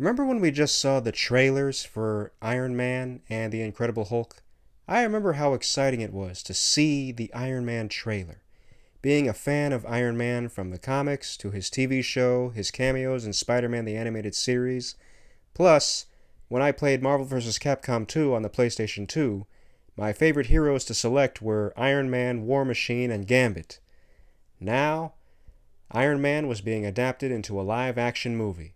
Remember when we just saw the trailers for Iron Man and the Incredible Hulk? I remember how exciting it was to see the Iron Man trailer. Being a fan of Iron Man from the comics to his TV show, his cameos in Spider-Man the Animated Series, plus, when I played Marvel vs. Capcom 2 on the PlayStation 2, my favorite heroes to select were Iron Man, War Machine, and Gambit. Now, Iron Man was being adapted into a live-action movie,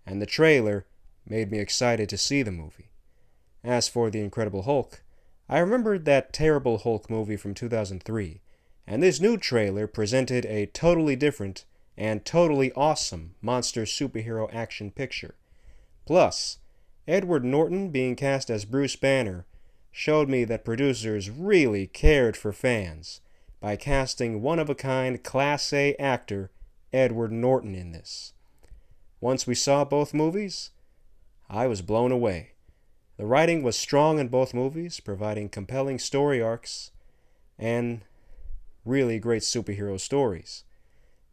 and the trailer made me excited to see the movie. As for The Incredible Hulk, I remembered that terrible Hulk movie from 2003, and this new trailer presented a totally different and totally awesome monster superhero action picture. Plus, Edward Norton being cast as Bruce Banner showed me that producers really cared for fans by casting one-of-a-kind Class A actor Edward Norton in this. Once we saw both movies, I was blown away. The writing was strong in both movies, providing compelling story arcs and really great superhero stories.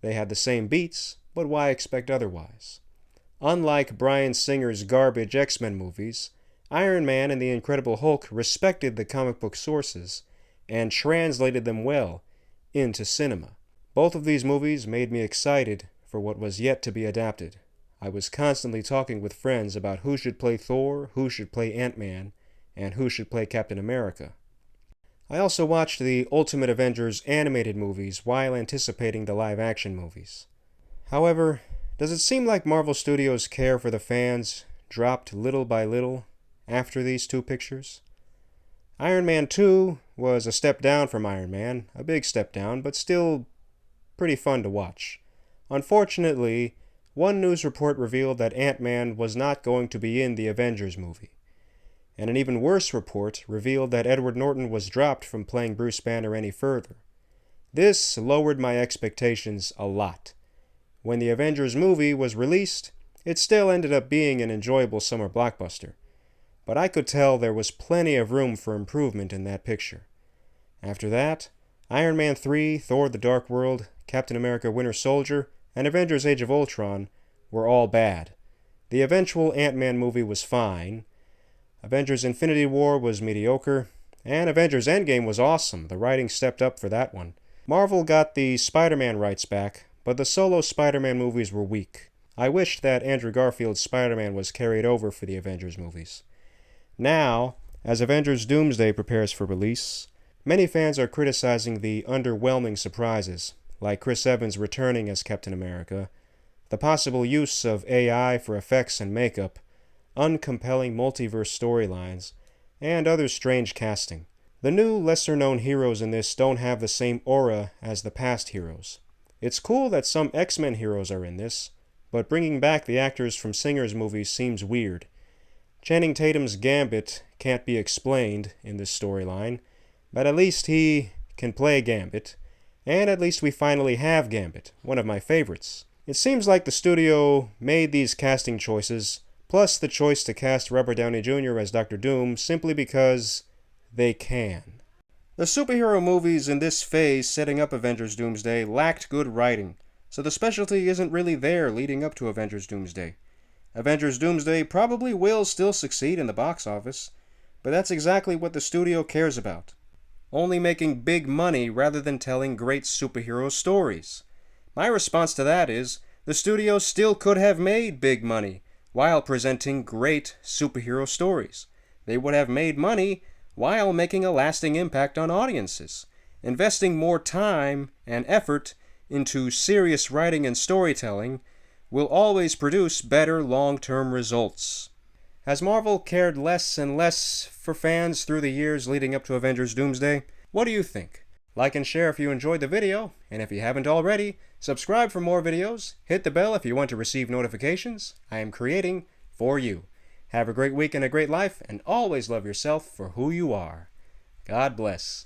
They had the same beats, but why expect otherwise? Unlike Bryan Singer's garbage X-Men movies, Iron Man and the Incredible Hulk respected the comic book sources and translated them well into cinema. Both of these movies made me excited for what was yet to be adapted. I was constantly talking with friends about who should play Thor, who should play Ant-Man, and who should play Captain America. I also watched the Ultimate Avengers animated movies while anticipating the live-action movies. However, does it seem like Marvel Studios' care for the fans dropped little by little after these two pictures? Iron Man 2 was a step down from Iron Man, a big step down, but still pretty fun to watch. Unfortunately, one news report revealed that Ant-Man was not going to be in the Avengers movie. And an even worse report revealed that Edward Norton was dropped from playing Bruce Banner any further. This lowered my expectations a lot. When the Avengers movie was released, it still ended up being an enjoyable summer blockbuster. But I could tell there was plenty of room for improvement in that picture. After that, Iron Man 3, Thor the Dark World, Captain America Winter Soldier, and Avengers Age of Ultron were all bad. The eventual Ant-Man movie was fine. Avengers Infinity War was mediocre. And Avengers Endgame was awesome. The writing stepped up for that one. Marvel got the Spider-Man rights back, but the solo Spider-Man movies were weak. I wished that Andrew Garfield's Spider-Man was carried over for the Avengers movies. Now, as Avengers Doomsday prepares for release, many fans are criticizing the underwhelming surprises, like Chris Evans returning as Captain America, the possible use of AI for effects and makeup, uncompelling multiverse storylines, and other strange casting. The new, lesser-known heroes in this don't have the same aura as the past heroes. It's cool that some X-Men heroes are in this, but bringing back the actors from Singer's movies seems weird. Channing Tatum's Gambit can't be explained in this storyline, but at least he can play Gambit, and at least we finally have Gambit, one of my favorites. It seems like the studio made these casting choices, plus the choice to cast Robert Downey Jr. as Dr. Doom, simply because they can. The superhero movies in this phase setting up Avengers Doomsday lacked good writing, so the specialty isn't really there leading up to Avengers Doomsday. Avengers Doomsday probably will still succeed in the box office, but that's exactly what the studio cares about. Only making big money rather than telling great superhero stories. My response to that is, the studio still could have made big money while presenting great superhero stories. They would have made money while making a lasting impact on audiences. Investing more time and effort into serious writing and storytelling will always produce better long-term results. Has Marvel cared less and less for fans through the years leading up to Avengers Doomsday? What do you think? Like and share if you enjoyed the video, and if you haven't already, subscribe for more videos, hit the bell if you want to receive notifications I am creating for you. Have a great week and a great life, and always love yourself for who you are. God bless.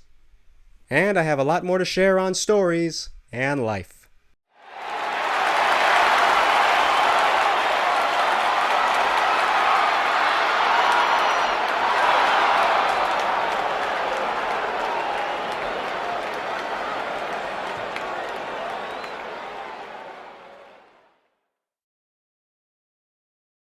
And I have a lot more to share on stories and life.